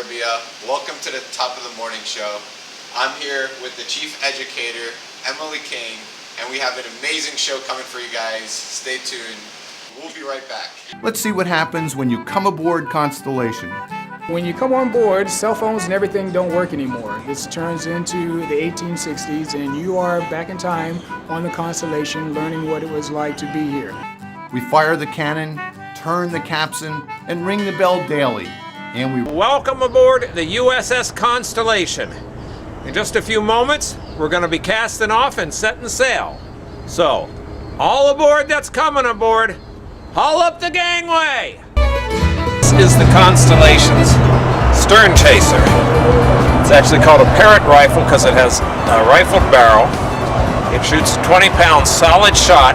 Serbia. Welcome to the Top of the Morning Show. I'm here with the Chief Educator, Emily Kane, and we have an amazing show coming for you guys. Stay tuned. We'll be right back. Let's see what happens when you come aboard Constellation. When you come on board, cell phones and everything don't work anymore. This turns into the 1860s, and you are back in time on the Constellation learning what it was like to be here. We fire the cannon, turn the capstan, and ring the bell daily. And we Welcome aboard the USS Constellation. In just a few moments, we're going to be casting off and setting sail. So, all aboard that's coming aboard, haul up the gangway! This is the Constellation's stern chaser. It's actually called a Parrot rifle because it has a rifled barrel. It shoots 20 pounds solid shot.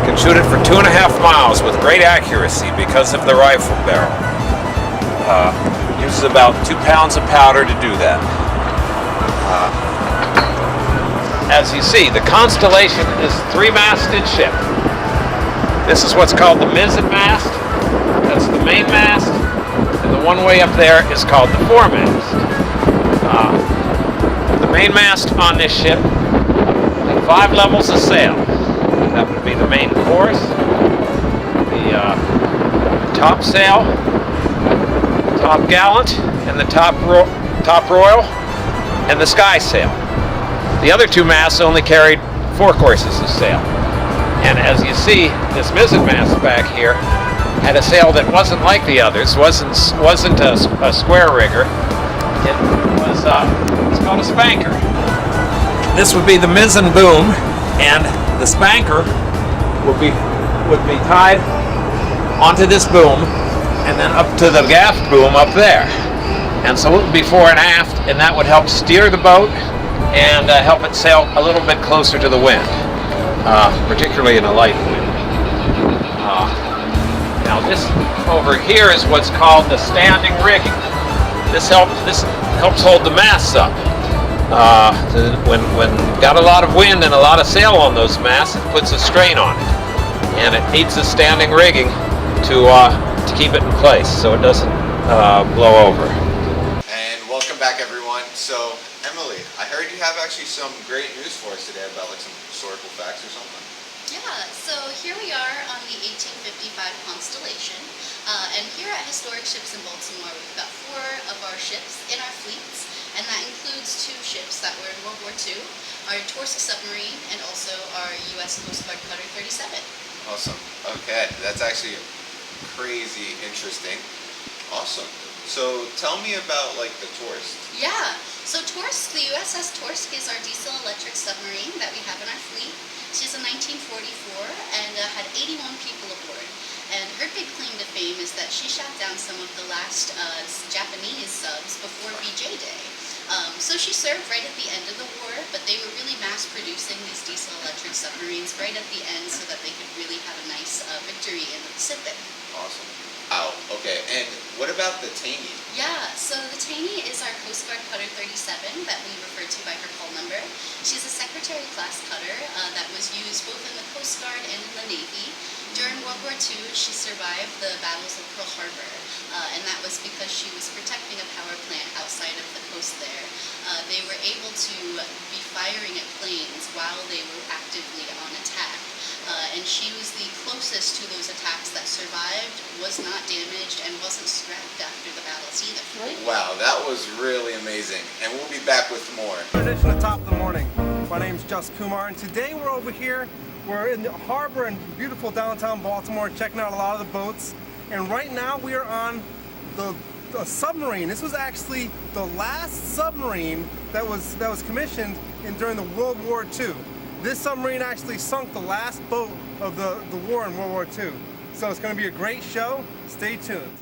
Can shoot it for 2.5 miles with great accuracy because of the rifle barrel. Uses about 2 pounds of powder to do that. As you see, the Constellation is a 3-masted ship. This is what's called the mizzen mast. That's the main mast. And the one way up there is called the foremast. The main mast on this ship has 5 levels of sail. That would be the main chorus, the top sail, top gallant, and the top royal, and the sky sail. The other 2 masts only carried 4 courses of sail. And as you see, this mizzen mast back here had a sail that wasn't like the others. wasn't a square rigger. It was it's called a spanker. This would be the mizzen boom, and the spanker would be tied onto this boom and then up to the gaff boom up there. And so it would be fore and aft, and that would help steer the boat and help it sail a little bit closer to the wind, particularly in a light wind. Now this over here is what's called the standing rigging. This helps hold the masts up. When got a lot of wind and a lot of sail on those masts, it puts a strain on it, and it needs a standing rigging to keep it in place so it doesn't blow over. And welcome back, everyone. So, Emily, I heard you have actually some great news for us today about like some historical facts or something. Yeah, so here we are on the 1855 Constellation, and here at Historic Ships in Baltimore, we've got 4 of our ships in our fleets, and that includes 2 ships that were in World War II, our Torsk submarine, and also our U.S. Coast Guard Cutter 37. Awesome. Okay, that's actually crazy interesting. Awesome. So tell me about like the Torsk. Yeah, so Torsk, the USS Torsk is our diesel-electric submarine that we have in our fleet. She's a 1944 and had 81 people aboard. And her big claim to fame is that she shot down some of the last Japanese subs before VJ Day. So she served right at the end of the war, but they were really mass producing these diesel-electric submarines right at the end so that they could really have a nice victory in the Pacific. Awesome. Wow. Okay. And what about the Taney? Yeah, so the Taney is our Coast Guard Cutter 37 that we refer to by her hull number. She's a Secretary-class cutter that was used both in the Coast Guard and in the Navy. During World War II, she survived the battles of Pearl Harbor, and that was because she was protecting a power plant outside of the coast there. They were able to be firing at planes while they were actively on attack. And she was the closest to those attacks that survived, was not damaged, and wasn't scrapped after the battles either. Wow, that was really amazing. And we'll be back with more. Edition of Top of the Morning. My name's Just Kumar, and today we're over here. We're in the harbor in beautiful downtown Baltimore, checking out a lot of the boats. And right now we are on the submarine. This was actually the last submarine that was commissioned during the World War II. This submarine actually sunk the last boat of the war in World War II. So it's going to be a great show. Stay tuned.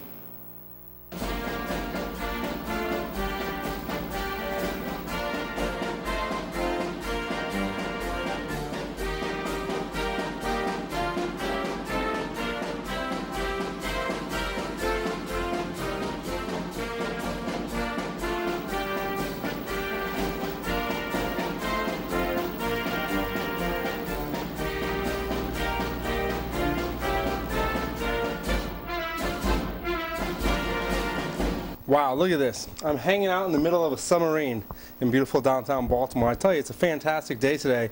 Wow, look at this. I'm hanging out in the middle of a submarine in beautiful downtown Baltimore. I tell you, it's a fantastic day today.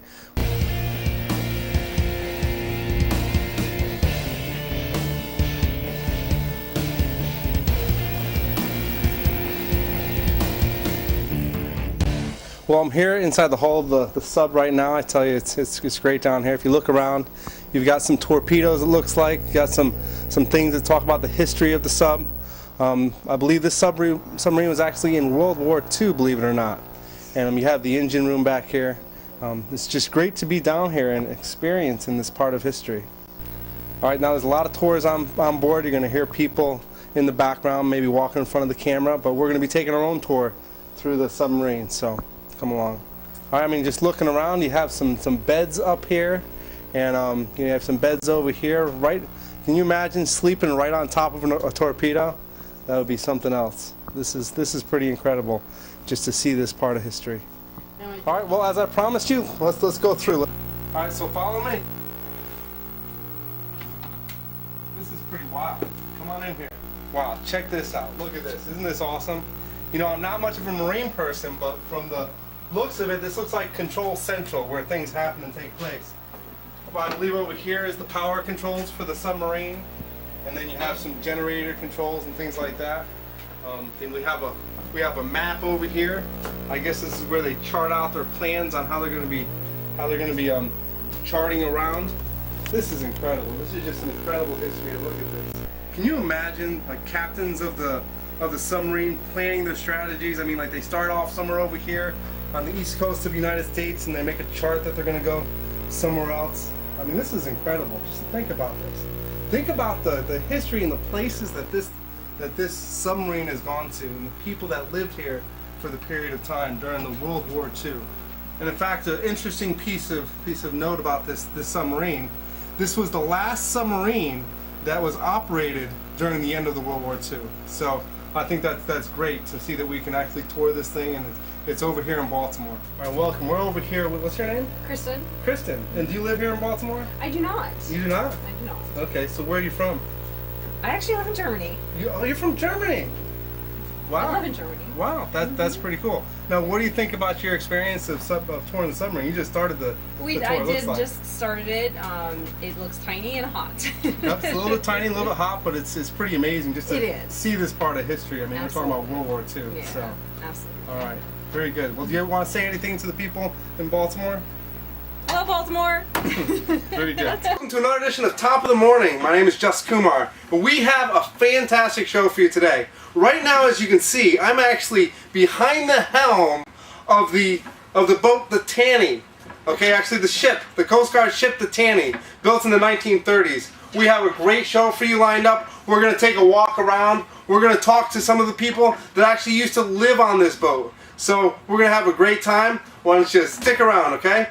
Well, I'm here inside the hull of the sub right now. I tell you, it's great down here. If you look around, you've got some torpedoes, it looks like. You've got some things that talk about the history of the sub. I believe this submarine was actually in World War II, believe it or not. And you have the engine room back here. It's just great to be down here and experiencing this part of history. All right, now there's a lot of tours on board. You're going to hear people in the background, maybe walking in front of the camera, but we're going to be taking our own tour through the submarine, so come along. All right, I mean, just looking around, you have some beds up here, and you have some beds over here. Right? Can you imagine sleeping right on top of a torpedo? That would be something else. This is pretty incredible, just to see this part of history. All right, well, as I promised you, let's go through. All right, so follow me. This is pretty wild. Come on in here. Wow, check this out. Look at this. Isn't this awesome? You know, I'm not much of a marine person, but from the looks of it, this looks like Control Central, where things happen and take place. Well, I believe over here is the power controls for the submarine, and then you have some generator controls and things like that. Then we have a map over here. I guess this is where they chart out their plans on how they're going to be charting around. This is incredible. This is just an incredible history. Look at this. Can you imagine, like, captains of the submarine planning their strategies? I mean, like, they start off somewhere over here on the east coast of the United States, and they make a chart that they're going to go somewhere else. I mean, this is incredible. Just think about this. Think about the history and the places that this submarine has gone to, and the people that lived here for the period of time during the World War II. And in fact, an interesting piece of note about this submarine, this was the last submarine that was operated during the end of the World War II. So I think that's great to see that we can actually tour this thing, and it's over here in Baltimore. All right, welcome. We're over here with, what's your name? Kristen. Kristen. And do you live here in Baltimore? I do not. You do not? I do not. Okay, so where are you from? I actually live in Germany. You're from Germany? Wow. I live in Germany. Wow, that's pretty cool. Now, what do you think about your experience of touring the submarine? You just started the tour. I did like. just started it. It looks tiny and hot. Yep, it's a little bit tiny, a little bit hot, but it's pretty amazing just to see this part of history. I mean, Absolutely. we're talking about World War II. Yeah, So. absolutely. All right, very good. Well, do you want to say anything to the people in Baltimore? Hello, Baltimore. Very good. Welcome to another edition of Top of the Morning. My name is Just Kumar. We have a fantastic show for you today. Right now, as you can see, I'm actually behind the helm of the boat, the Tanny. Okay, actually the ship, the Coast Guard ship, the Tanny, built in the 1930s. We have a great show for you lined up. We're going to take a walk around. We're going to talk to some of the people that actually used to live on this boat. So we're going to have a great time. Why don't you stick around, okay?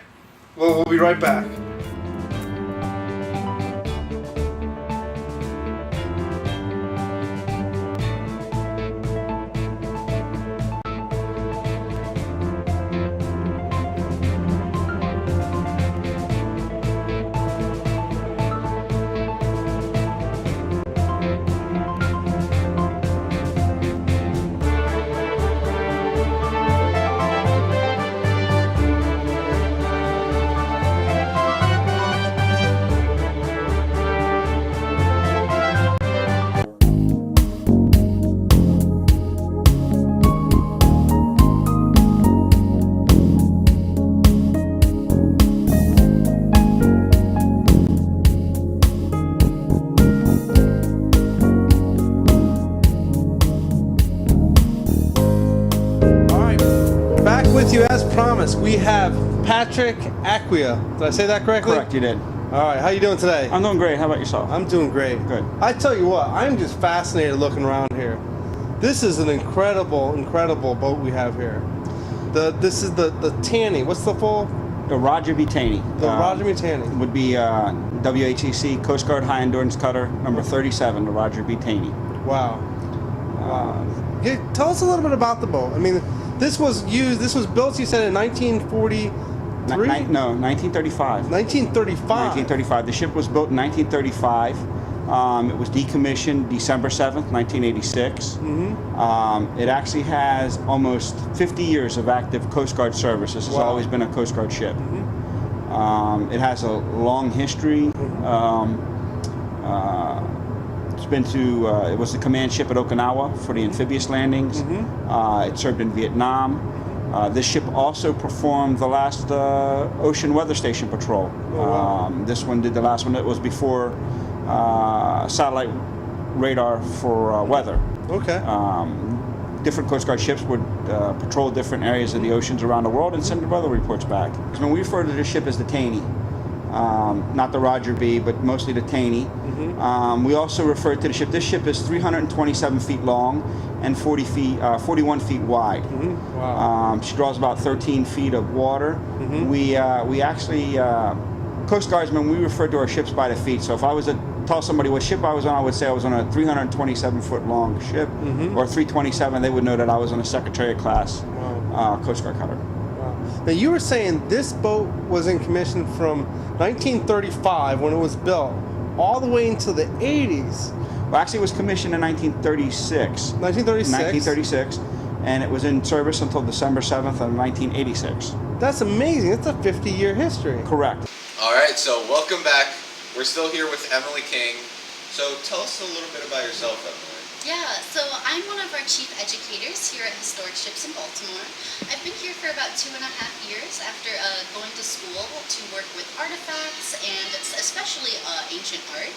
We'll be right back. With you as promised, we have Patrick Acquia. Did I say that correctly? Correct, you did. All right, how you doing today? I'm doing great. How about yourself? I'm doing great. Good. I tell you what, I'm just fascinated looking around here. This is an incredible boat we have here. This is the Tanny. What's the full? The Roger B. Taney. The Roger B. Taney. Would be WHEC Coast Guard High Endurance Cutter number 37, the Roger B. Taney. Wow. Yeah, tell us a little bit about the boat. I mean, this was built, you said, in 1943? No, 1935. 1935. 1935. The ship was built in 1935. It was decommissioned December 7th, 1986. It actually has almost 50 years of active Coast Guard service. This has always been a Coast Guard ship. It has a long history. It's been to, it was the command ship at Okinawa for the amphibious landings. It served in Vietnam. This ship also performed the last ocean weather station patrol. This one did the last one. It was before satellite radar for weather. Okay. Different Coast Guard ships would patrol different areas of the oceans around the world and send weather reports back. When we refer to this ship as the Taney, not the Roger B, but mostly the Taney. We also refer to the ship. This ship is 327 feet long and 41 feet wide. She draws about 13 feet of water. We actually, Coast Guardsmen, we refer to our ships by the feet. So if I was to tell somebody what ship I was on, I would say I was on a 327 foot long ship, or 327. They would know that I was on a Secretariat class Coast Guard cutter. Now you were saying this boat was in commission from 1935 when it was built, all the way into the 80s. Well, actually, it was commissioned in 1936. 1936, and it was in service until December 7th of 1986. That's amazing. It's a 50-year history. Correct. All right, so welcome back. We're still here with Emily King. So tell us a little bit about yourself, Emily. Yeah, so I'm one of our chief educators here at Historic Ships in Baltimore. I've been here for about 2.5 years after going to school to work with artifacts and especially ancient art.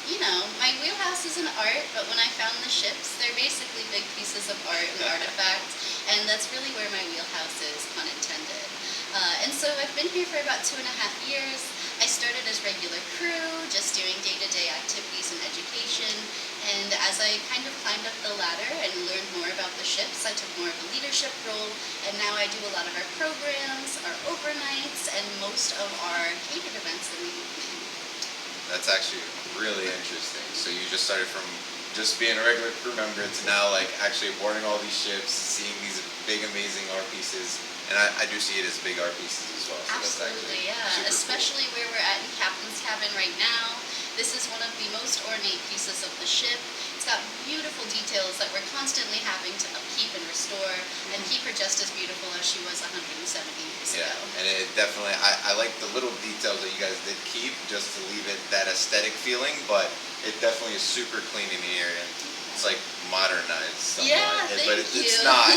You know, my wheelhouse is in art, but when I found the ships, they're basically big pieces of art and artifacts, and that's really where my wheelhouse is, pun intended. And so I've been here for about 2.5 years. I started as regular crew, just doing day-to-day activities and education, and as I kind of climbed up the ladder and learned more about the ships, I took more of a leadership role, and now I do a lot of our programs, our overnights, and most of our catered events in the evening. That's actually really interesting. So you just started from just being a regular crew member to now like actually boarding all these ships, seeing these big amazing art pieces, and I do see it as big art pieces as well. So Absolutely, that's yeah. Especially cool. where we're at in Captain's Cabin right now. This is one of the most ornate pieces of the ship. It's got beautiful details that we're constantly having to upkeep and restore and keep her just as beautiful as she was 170 years ago. Yeah, and it definitely, I like the little details that you guys did keep just to leave it that aesthetic feeling, but it definitely is super clean in here and it's like modernized somewhat. Yeah, but thank you. It's not.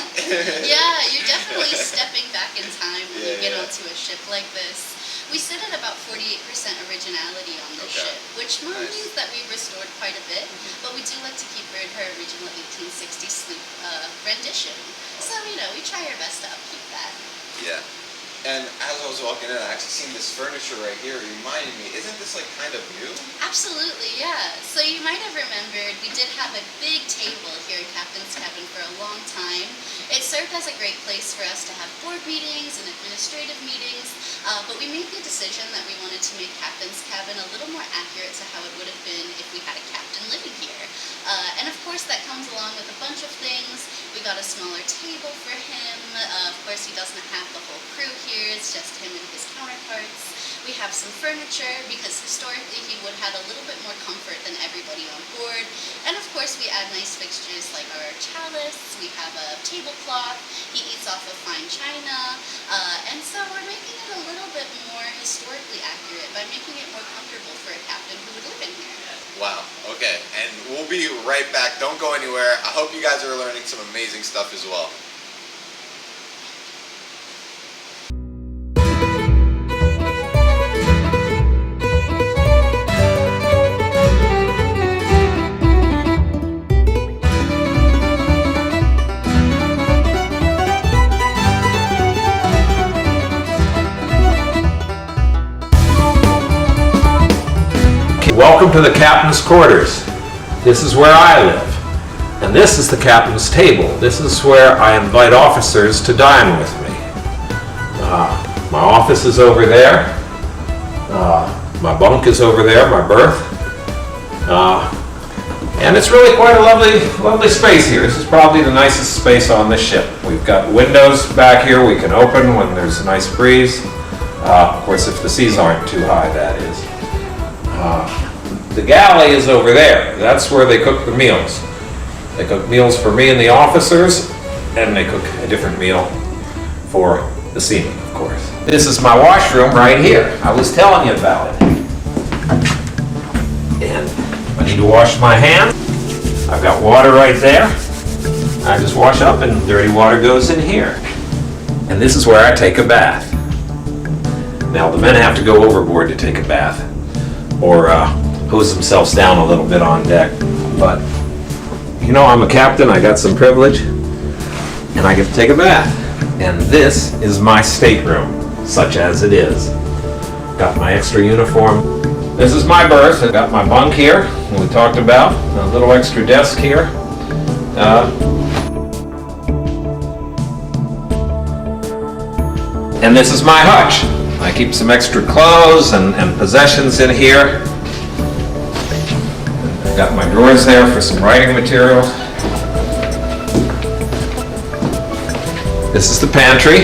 Yeah, you're definitely stepping back in time when you get Yeah. onto a ship like this. We sit at about 48% originality on the ship, which means that we've restored quite a bit, but we do like to keep her in her original 1860 sleep rendition. So, you know, we try our best to upkeep that. Yeah. And as I was walking in, I actually seen this furniture right here. It reminded me, isn't this like kind of new? Absolutely, yeah. So you might have remembered we did have a big table here in Captain's Cabin for a long time. It served as a great place for us to have board meetings and administrative meetings, but we made the decision that we wanted to make Captain's Cabin a little more accurate to how it would have been if we had a captain living here. And of course that comes along with a bunch of things. We got a smaller table for him. Of course he doesn't have the whole crew here, it's just him and his counterparts. We have some furniture because historically he would have had a little bit more comfort than everybody on board. And of course we add nice fixtures like our chalice, we have a tablecloth, he eats off of fine china, and so we're making it a little bit more historically accurate by making it more comfortable for a captain who would live in here. Wow, okay. And we'll be right back. Don't go anywhere. I hope you guys are learning some amazing stuff as well. Welcome to the captain's quarters. This is where I live. And this is the captain's table. This is where I invite officers to dine with me. My office is over there. My bunk is over there, my berth. And it's really quite a lovely space here. This is probably the nicest space on this ship. We've got windows back here we can open when there's a nice breeze. Of course, if the seas aren't too high, that is. The galley is over there. That's where they cook the meals. They cook meals for me and the officers, and they cook a different meal for the seamen, of course. This is my washroom right here. I was telling you about it. And I need to wash my hands. I've got water right there. I just wash up and dirty water goes in here. And this is where I take a bath. Now the men have to go overboard to take a bath or hose themselves down a little bit on deck. But you know, I'm a captain, I got some privilege, and I get to take a bath. And this is my stateroom, such as it is. Got my extra uniform. This is my berth. I got my bunk here, we talked about, a little extra desk here. And this is my hutch. I keep some extra clothes and possessions in here. I've got my drawers there for some writing materials. This is the pantry.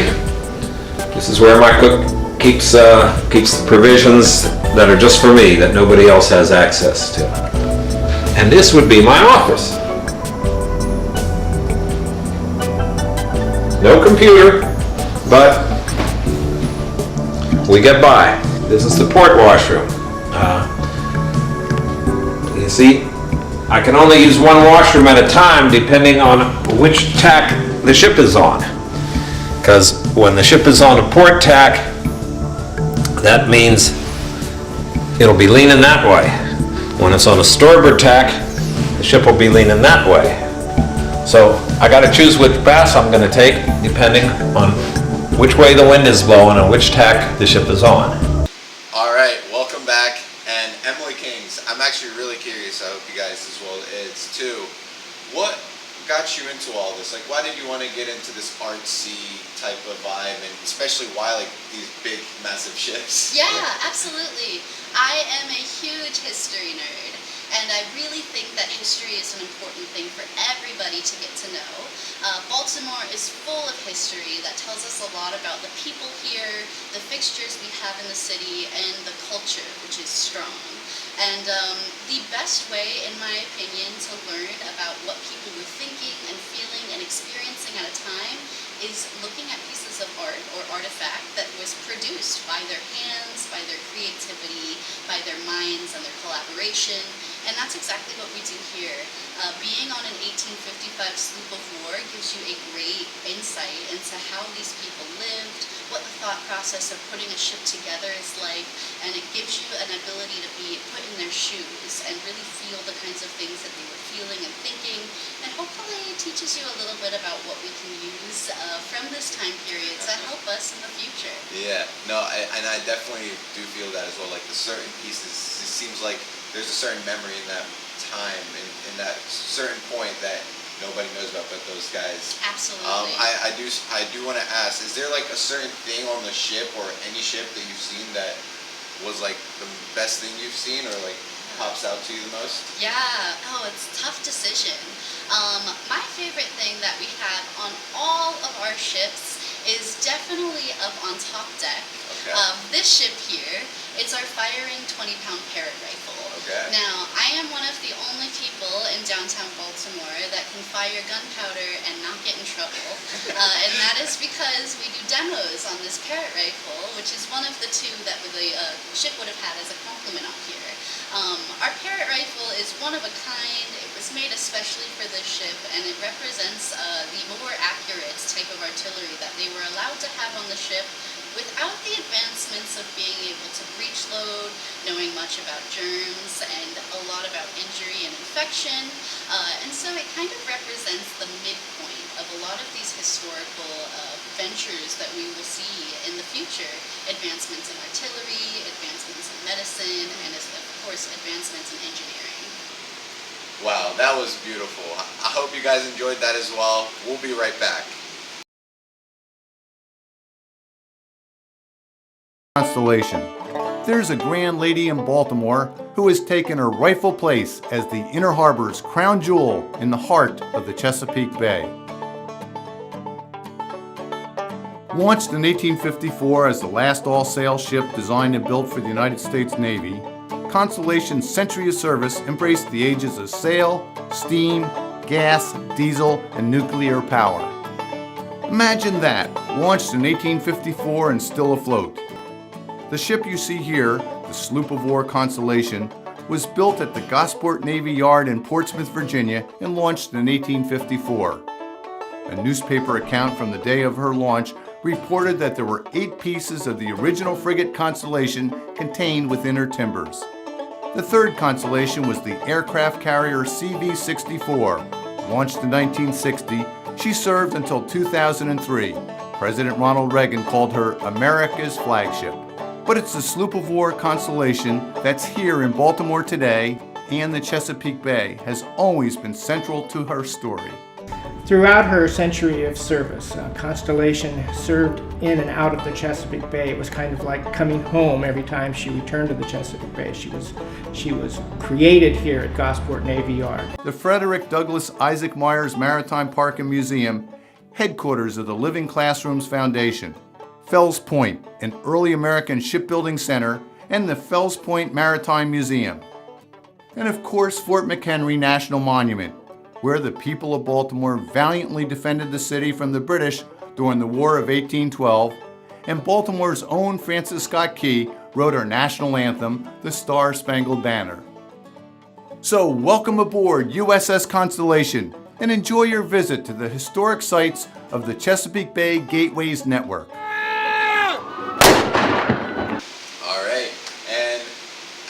This is where my cook keeps the provisions that are just for me, that nobody else has access to. And this would be my office. No computer, but we get by. This is the port washroom. You see, I can only use one washroom at a time depending on which tack the ship is on. Because when the ship is on a port tack, that means it'll be leaning that way. When it's on a starboard tack, the ship will be leaning that way. So I got to choose which bath I'm going to take depending on which way the wind is blowing and which tack the ship is on. All right, welcome back. And Emily Kings, I'm actually really curious, I hope you guys as well is too. What got you into all this? Like, why did you want to get into this artsy type of vibe, and especially why like these big, massive ships? Yeah, absolutely. I am a huge history nerd, and I really think that history is an important thing for everybody to get to know. Baltimore is full of history that tells us a lot about the people here, the fixtures we have in the city, and the culture, which is strong. And the best way, in my opinion, to learn about what people were thinking and feeling and experiencing at a time is looking at pieces of art or artifact that was produced by their hands, by their creativity, by their minds and their collaboration. And that's exactly what we do here. Being on an 1855 sloop of war gives you a great insight into how these people lived, what the thought process of putting a ship together is like, and it gives you an ability to be put in their shoes and really feel the kinds of things that they were feeling and thinking, and hopefully it teaches you a little bit about what we can use from this time period to help us in the future. Yeah, no, and I definitely do feel that as well. Like the certain pieces, it seems like there's a certain memory in that time, in that certain point that nobody knows about but those guys. Absolutely. I do want to ask, is there like a certain thing on the ship or any ship that you've seen that was like the best thing you've seen or like pops out to you the most? Yeah, oh, it's a tough decision. My favorite thing that we have on all of our ships is definitely up on top deck. Okay. This ship here, it's our firing 20-pound Parrott rifle. Okay. Now, I am one of the only people in downtown Baltimore that can fire gunpowder and not get in trouble. And that is because we do demos on this Parrott rifle, which is one of the two that the ship would have had as a complement up here. Our Parrott rifle is one of a kind. It was made especially for this ship, and it represents the more accurate type of artillery that they were allowed to have on the ship without the advancements of being able to breech load, knowing much about germs, and a lot about injury and infection. And so it kind of represents the midpoint of a lot of these historical ventures that we will see in the future. Advancements in artillery, advancements in medicine, and of course advancements in engineering. Wow, that was beautiful. I hope you guys enjoyed that as well. We'll be right back. Constellation. There's a grand lady in Baltimore who has taken her rightful place as the Inner Harbor's crown jewel in the heart of the Chesapeake Bay. Launched in 1854 as the last all-sail ship designed and built for the United States Navy, Constellation's century of service embraced the ages of sail, steam, gas, diesel, and nuclear power. Imagine that, launched in 1854 and still afloat. The ship you see here, the sloop of war Constellation, was built at the Gosport Navy Yard in Portsmouth, Virginia, and launched in 1854. A newspaper account from the day of her launch reported that there were 8 pieces of the original frigate Constellation contained within her timbers. The third Constellation was the aircraft carrier CV-64. Launched in 1960, she served until 2003. President Ronald Reagan called her America's flagship. But it's the sloop of war Constellation that's here in Baltimore today, and the Chesapeake Bay has always been central to her story. Throughout her century of service, Constellation served in and out of the Chesapeake Bay. It was kind of like coming home every time she returned to the Chesapeake Bay. She was created here at Gosport Navy Yard. The Frederick Douglass Isaac Myers Maritime Park and Museum, headquarters of the Living Classrooms Foundation, Fells Point, an early American shipbuilding center, and the Fells Point Maritime Museum. And of course, Fort McHenry National Monument, where the people of Baltimore valiantly defended the city from the British during the War of 1812, and Baltimore's own Francis Scott Key wrote our national anthem, the Star-Spangled Banner. So welcome aboard USS Constellation and enjoy your visit to the historic sites of the Chesapeake Bay Gateways Network. All right, and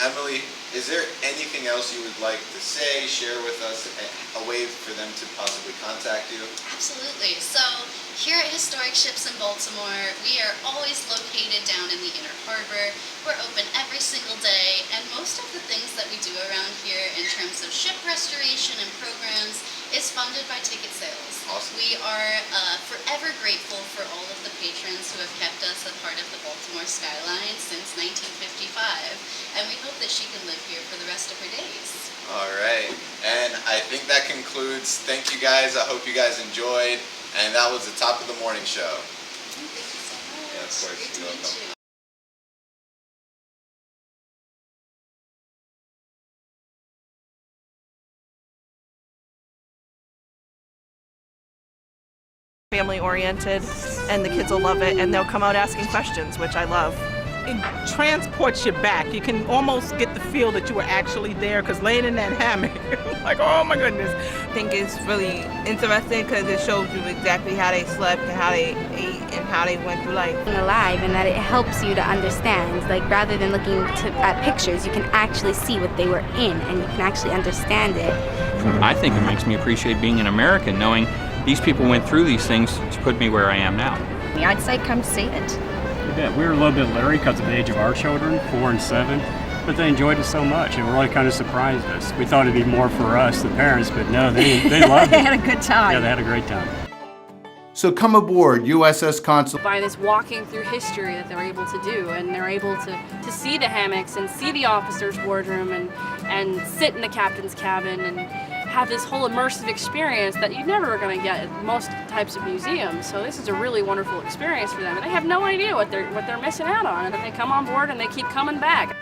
Emily, is there anything else you would like to say, share with us, a way for them to possibly contact you? Absolutely. So here at Historic Ships in Baltimore, we are always located down in the Inner Harbor. We're open every single day, and most of the things that we do around here in terms of ship restoration and programs is funded by ticket sales. Awesome. We are forever grateful for all of the patrons who have kept us a part of the Baltimore skyline since 1955, and we hope that she can live here for the rest of her days. All right, and I think that concludes. Thank you guys. I hope you guys enjoyed, and that was the Top of the Morning Show. Thank you so much. Yeah, of course. Great to You're meet welcome. you. Family oriented, and the kids will love it, and they'll come out asking questions, which I love. It transports you back. You can almost get the feel that you were actually there, because laying in that hammock, like, oh my goodness. I think it's really interesting because it shows you exactly how they slept and how they ate and how they went through life. Alive, and that it helps you to understand. Like, rather than looking at pictures, you can actually see what they were in, and you can actually understand it. I think it makes me appreciate being an American, knowing these people went through these things to put me where I am now. I'd say come see it. Yeah, we were a little bit leery because of the age of our children, 4 and 7, but they enjoyed it so much. It really kind of surprised us. We thought it'd be more for us, the parents, but no, they loved it. They had a good time. Yeah, they had a great time. So come aboard USS Constellation. By this walking through history that they're able to do, and they're able to see the hammocks and see the officer's wardroom and sit in the captain's cabin and have this whole immersive experience that you're never going to get at most types of museums. So this is a really wonderful experience for them, and they have no idea what they're missing out on, and then they come on board and they keep coming back.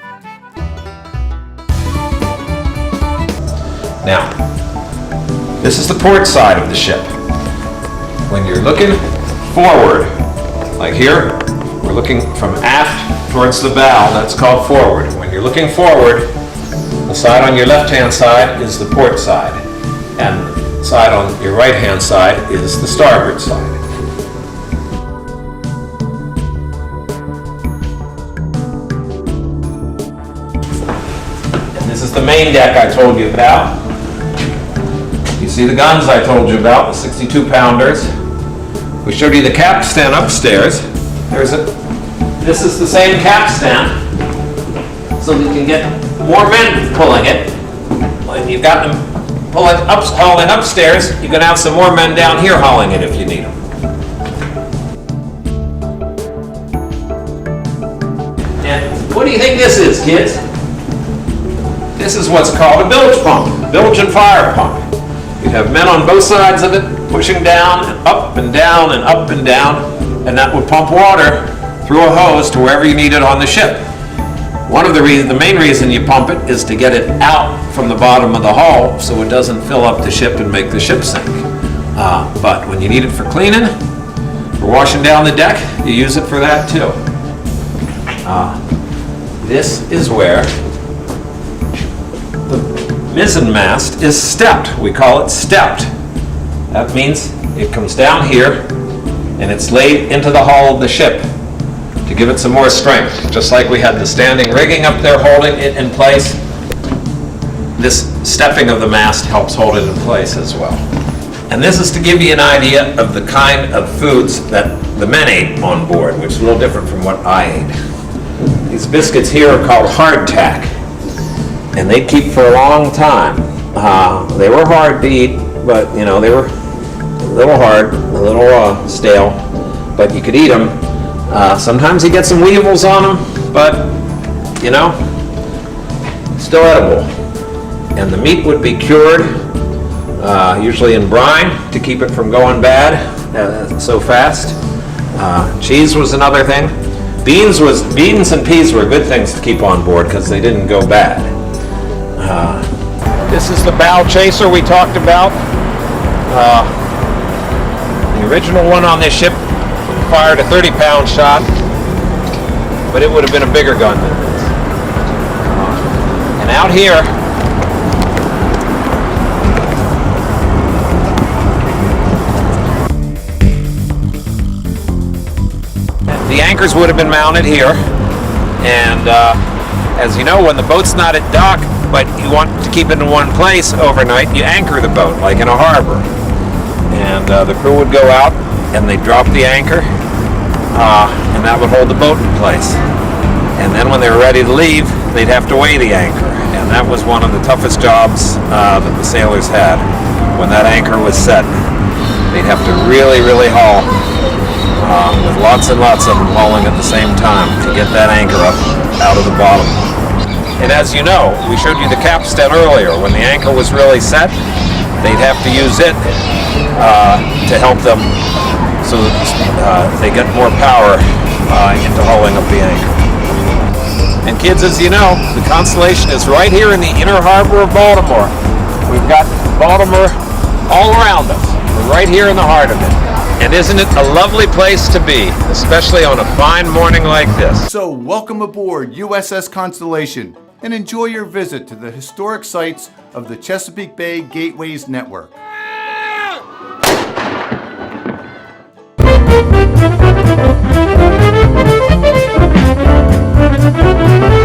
Now, this is the port side of the ship. When you're looking forward, like here, we're looking from aft towards the bow, that's called forward. When you're looking forward, the side on your left-hand side is the port side, and the side on your right-hand side is the starboard side. And this is the main deck I told you about. You see the guns I told you about, the 62-pounders. We showed you the capstan upstairs. This is the same capstan, so we can get more men pulling it. When you've got them hauling upstairs, you can have some more men down here hauling it if you need them. And what do you think this is, kids? This is what's called a bilge pump, bilge and fire pump. You'd have men on both sides of it pushing down and up and down and up and down, and that would pump water through a hose to wherever you need it on the ship. The main reason you pump it is to get it out from the bottom of the hull so it doesn't fill up the ship and make the ship sink. But when you need it for cleaning, for washing down the deck, you use it for that too. This is where the mizzen mast is stepped. We call it stepped. That means it comes down here and it's laid into the hull of the ship to give it some more strength. Just like we had the standing rigging up there holding it in place, this stepping of the mast helps hold it in place as well. And this is to give you an idea of the kind of foods that the men ate on board, which is a little different from what I ate. These biscuits here are called hardtack, and they keep for a long time. They were hard to eat, but you know, they were a little hard, a little stale, but you could eat them. Sometimes you get some weevils on them, but you know, still edible. And the meat would be cured, usually in brine to keep it from going bad so fast. Cheese was another thing. Beans and peas were good things to keep on board because they didn't go bad. This is the bow chaser we talked about. The original one on this ship fired a 30-pound shot, but it would have been a bigger gun than this. And out here, the anchors would have been mounted here, and as you know, when the boat's not at dock, but you want to keep it in one place overnight, you anchor the boat, like in a harbor. And the crew would go out, and they'd drop the anchor, and that would hold the boat in place. And then when they were ready to leave, they'd have to weigh the anchor. And that was one of the toughest jobs that the sailors had. When that anchor was set, they'd have to really, really haul, with lots and lots of them hauling at the same time to get that anchor up out of the bottom. And as you know, we showed you the capstan earlier. When the anchor was really set, they'd have to use it to help them so that they get more power into hauling up the anchor. And kids, as you know, the Constellation is right here in the inner harbor of Baltimore. We've got Baltimore all around us. We're right here in the heart of it. And isn't it a lovely place to be, especially on a fine morning like this? So welcome aboard USS Constellation and enjoy your visit to the historic sites of the Chesapeake Bay Gateways Network. Thank you.